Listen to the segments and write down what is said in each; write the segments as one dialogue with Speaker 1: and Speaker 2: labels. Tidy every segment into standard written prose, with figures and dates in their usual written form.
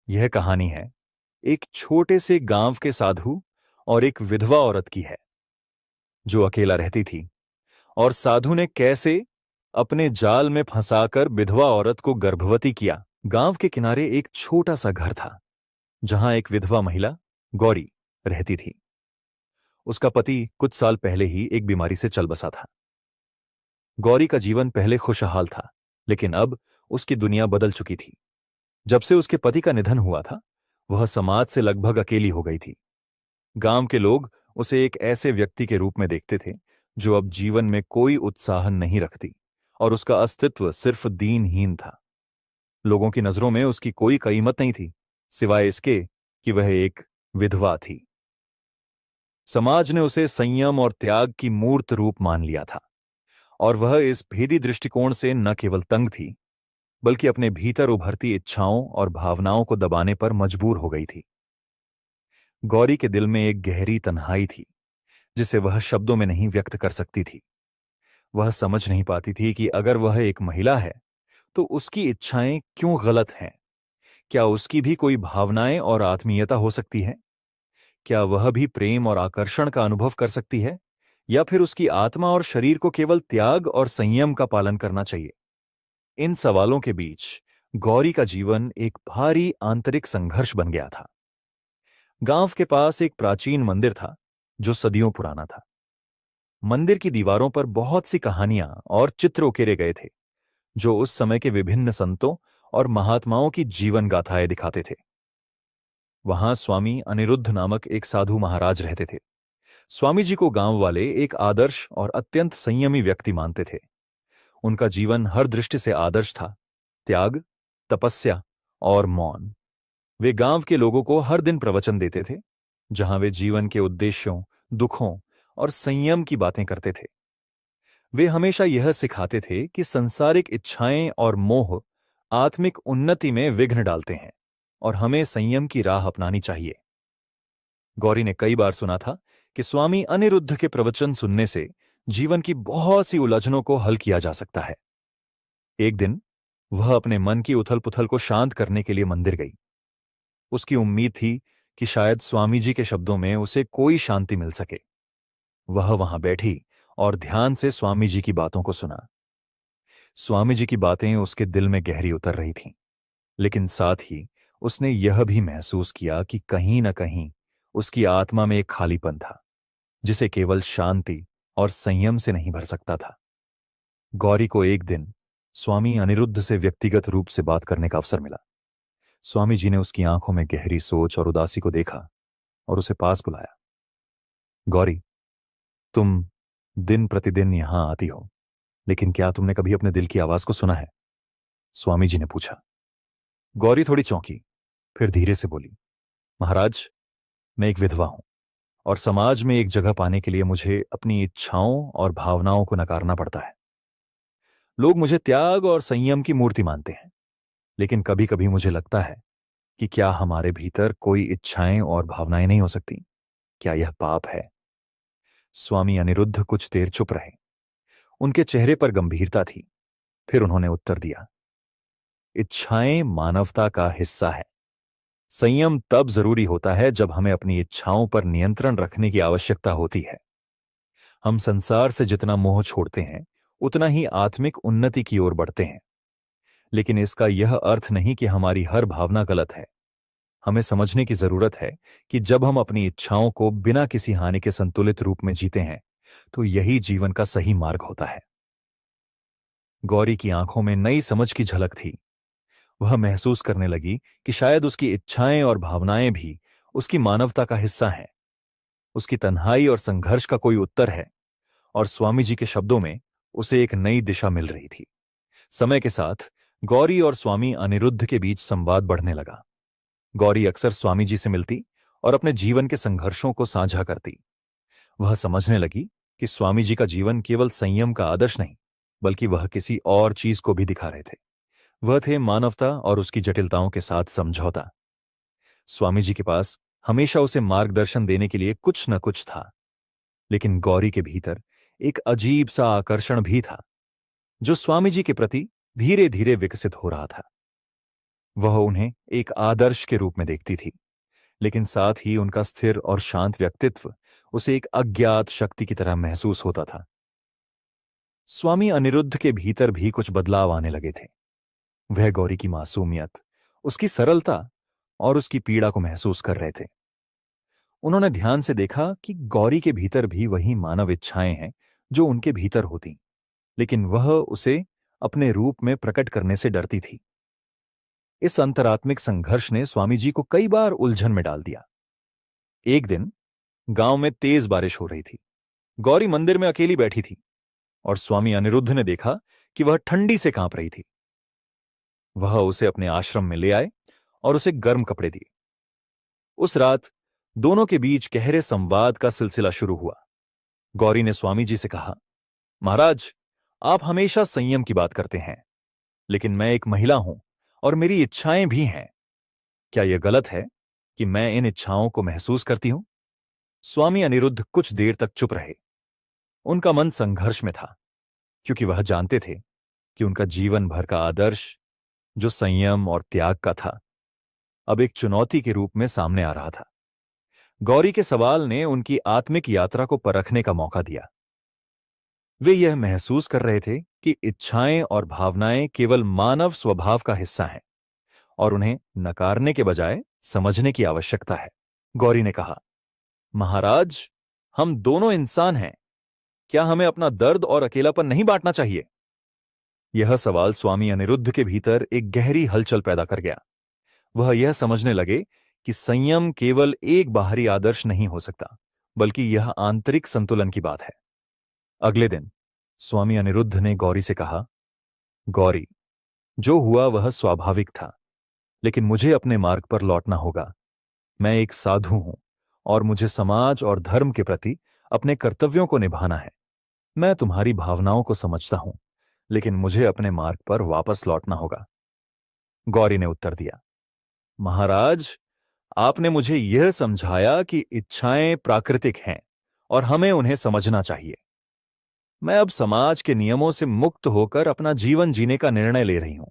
Speaker 1: यह कहानी है एक छोटे से गांव के साधु और एक विधवा औरत की है जो अकेला रहती थी। और साधु ने कैसे अपने जाल में फंसाकर विधवा औरत को गर्भवती किया। गांव के किनारे एक छोटा सा घर था जहां एक विधवा महिला गौरी रहती थी। उसका पति कुछ साल पहले ही एक बीमारी से चल बसा था। गौरी का जीवन पहले खुशहाल था, लेकिन अब उसकी दुनिया बदल चुकी थी। जब से उसके पति का निधन हुआ था, वह समाज से लगभग अकेली हो गई थी। गांव के लोग उसे एक ऐसे व्यक्ति के रूप में देखते थे जो अब जीवन में कोई उत्साह नहीं रखती, और उसका अस्तित्व सिर्फ दीनहीन था। लोगों की नजरों में उसकी कोई कीमत नहीं थी, सिवाय इसके कि वह एक विधवा थी। समाज ने उसे संयम और त्याग की मूर्त रूप मान लिया था, और वह इस भेदी दृष्टिकोण से न केवल तंग थी, बल्कि अपने भीतर उभरती इच्छाओं और भावनाओं को दबाने पर मजबूर हो गई थी। गौरी के दिल में एक गहरी तन्हाई थी जिसे वह शब्दों में नहीं व्यक्त कर सकती थी। वह समझ नहीं पाती थी कि अगर वह एक महिला है तो उसकी इच्छाएं क्यों गलत हैं। क्या उसकी भी कोई भावनाएं और आत्मीयता हो सकती है? क्या वह भी प्रेम और आकर्षण का अनुभव कर सकती है, या फिर उसकी आत्मा और शरीर को केवल त्याग और संयम का पालन करना चाहिए? इन सवालों के बीच गौरी का जीवन एक भारी आंतरिक संघर्ष बन गया था। गांव के पास एक प्राचीन मंदिर था जो सदियों पुराना था। मंदिर की दीवारों पर बहुत सी कहानियां और चित्र उकेरे गए थे जो उस समय के विभिन्न संतों और महात्माओं की जीवन गाथाएं दिखाते थे। वहां स्वामी अनिरुद्ध नामक एक साधु महाराज रहते थे। स्वामी जी को गांव वाले एक आदर्श और अत्यंत संयमी व्यक्ति मानते थे। उनका जीवन हर दृष्टि से आदर्श था: त्याग, तपस्या और मौन। वे गांव के लोगों को हर दिन प्रवचन देते थे, जहां वे जीवन के उद्देश्यों, दुखों और संयम की बातें करते थे। वे हमेशा यह सिखाते थे कि सांसारिक इच्छाएं और मोह आत्मिक उन्नति में विघ्न डालते हैं और हमें संयम की राह अपनानी चाहिए। गौरी ने कई बार सुना था कि स्वामी अनिरुद्ध के प्रवचन सुनने से जीवन की बहुत सी उलझनों को हल किया जा सकता है। एक दिन वह अपने मन की उथल पुथल को शांत करने के लिए मंदिर गई। उसकी उम्मीद थी कि शायद स्वामी जी के शब्दों में उसे कोई शांति मिल सके। वह वहां बैठी और ध्यान से स्वामी जी की बातों को सुना। स्वामी जी की बातें उसके दिल में गहरी उतर रही थीं, लेकिन साथ ही उसने यह भी महसूस किया कि कहीं न कहीं उसकी आत्मा में एक खालीपन था जिसे केवल शांति और संयम से नहीं भर सकता था। गौरी को एक दिन स्वामी अनिरुद्ध से व्यक्तिगत रूप से बात करने का अवसर मिला। स्वामी जी ने उसकी आंखों में गहरी सोच और उदासी को देखा और उसे पास बुलाया। गौरी, तुम दिन प्रतिदिन यहां आती हो, लेकिन क्या तुमने कभी अपने दिल की आवाज को सुना है? स्वामी जी ने पूछा। गौरी थोड़ी चौंकी, फिर धीरे से बोली, महाराज, मैं एक विधवा हूं, और समाज में एक जगह पाने के लिए मुझे अपनी इच्छाओं और भावनाओं को नकारना पड़ता है। लोग मुझे त्याग और संयम की मूर्ति मानते हैं, लेकिन कभी कभी मुझे लगता है कि क्या हमारे भीतर कोई इच्छाएं और भावनाएं नहीं हो सकती? क्या यह पाप है? स्वामी अनिरुद्ध कुछ देर चुप रहे। उनके चेहरे पर गंभीरता थी। फिर उन्होंने उत्तर दिया, इच्छाएं मानवता का हिस्सा है। संयम तब जरूरी होता है जब हमें अपनी इच्छाओं पर नियंत्रण रखने की आवश्यकता होती है। हम संसार से जितना मोह छोड़ते हैं, उतना ही आत्मिक उन्नति की ओर बढ़ते हैं। लेकिन इसका यह अर्थ नहीं कि हमारी हर भावना गलत है। हमें समझने की जरूरत है कि जब हम अपनी इच्छाओं को बिना किसी हानि के संतुलित रूप में जीते हैं, तो यही जीवन का सही मार्ग होता है। गौरी की आंखों में नई समझ की झलक थी। वह महसूस करने लगी कि शायद उसकी इच्छाएं और भावनाएं भी उसकी मानवता का हिस्सा हैं। उसकी तन्हाई और संघर्ष का कोई उत्तर है, और स्वामी जी के शब्दों में उसे एक नई दिशा मिल रही थी। समय के साथ गौरी और स्वामी अनिरुद्ध के बीच संवाद बढ़ने लगा। गौरी अक्सर स्वामी जी से मिलती और अपने जीवन के संघर्षों को साझा करती। वह समझने लगी कि स्वामी जी का जीवन केवल संयम का आदर्श नहीं, बल्कि वह किसी और चीज को भी दिखा रहे थे। वह थे मानवता और उसकी जटिलताओं के साथ समझौता। स्वामी जी के पास हमेशा उसे मार्गदर्शन देने के लिए कुछ न कुछ था, लेकिन गौरी के भीतर एक अजीब सा आकर्षण भी था जो स्वामी जी के प्रति धीरे धीरे विकसित हो रहा था। वह उन्हें एक आदर्श के रूप में देखती थी, लेकिन साथ ही उनका स्थिर और शांत व्यक्तित्व उसे एक अज्ञात शक्ति की तरह महसूस होता था। स्वामी अनिरुद्ध के भीतर भी कुछ बदलाव आने लगे थे। वह गौरी की मासूमियत, उसकी सरलता और उसकी पीड़ा को महसूस कर रहे थे। उन्होंने ध्यान से देखा कि गौरी के भीतर भी वही मानव इच्छाएं हैं जो उनके भीतर होती, लेकिन वह उसे अपने रूप में प्रकट करने से डरती थी। इस अंतरात्मिक संघर्ष ने स्वामी जी को कई बार उलझन में डाल दिया। एक दिन गांव में तेज बारिश हो रही थी। गौरी मंदिर में अकेली बैठी थी और स्वामी अनिरुद्ध ने देखा कि वह ठंडी से कांप रही थी। वह उसे अपने आश्रम में ले आए और उसे गर्म कपड़े दिए। उस रात दोनों के बीच गहरे संवाद का सिलसिला शुरू हुआ। गौरी ने स्वामी जी से कहा, महाराज, आप हमेशा संयम की बात करते हैं, लेकिन मैं एक महिला हूं और मेरी इच्छाएं भी हैं। क्या यह गलत है कि मैं इन इच्छाओं को महसूस करती हूं? स्वामी अनिरुद्ध कुछ देर तक चुप रहे। उनका मन संघर्ष में था, क्योंकि वह जानते थे कि उनका जीवन भर का आदर्श, जो संयम और त्याग का था, अब एक चुनौती के रूप में सामने आ रहा था। गौरी के सवाल ने उनकी आत्मिक यात्रा को परखने का मौका दिया। वे यह महसूस कर रहे थे कि इच्छाएं और भावनाएं केवल मानव स्वभाव का हिस्सा हैं और उन्हें नकारने के बजाय समझने की आवश्यकता है। गौरी ने कहा, महाराज, हम दोनों इंसान हैं। क्या हमें अपना दर्द और अकेलापन नहीं बांटना चाहिए? यह सवाल स्वामी अनिरुद्ध के भीतर एक गहरी हलचल पैदा कर गया। वह यह समझने लगे कि संयम केवल एक बाहरी आदर्श नहीं हो सकता, बल्कि यह आंतरिक संतुलन की बात है। अगले दिन स्वामी अनिरुद्ध ने गौरी से कहा, गौरी, जो हुआ वह स्वाभाविक था, लेकिन मुझे अपने मार्ग पर लौटना होगा। मैं एक साधु हूं और मुझे समाज और धर्म के प्रति अपने कर्तव्यों को निभाना है। मैं तुम्हारी भावनाओं को समझता हूं, लेकिन मुझे अपने मार्ग पर वापस लौटना होगा। गौरी ने उत्तर दिया, महाराज, आपने मुझे यह समझाया कि इच्छाएं प्राकृतिक हैं और हमें उन्हें समझना चाहिए। मैं अब समाज के नियमों से मुक्त होकर अपना जीवन जीने का निर्णय ले रही हूं।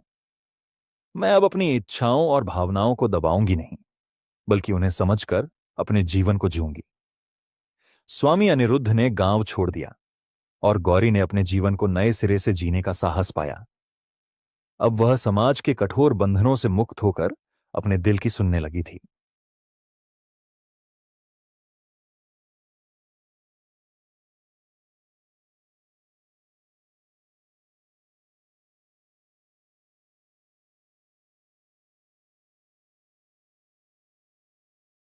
Speaker 1: मैं अब अपनी इच्छाओं और भावनाओं को दबाऊंगी नहीं, बल्कि उन्हें समझकर अपने जीवन को जीऊंगी। स्वामी अनिरुद्ध ने गांव छोड़ दिया और गौरी ने अपने जीवन को नए सिरे से जीने का साहस पाया। अब वह समाज के कठोर बंधनों से मुक्त होकर अपने दिल की सुनने लगी थी।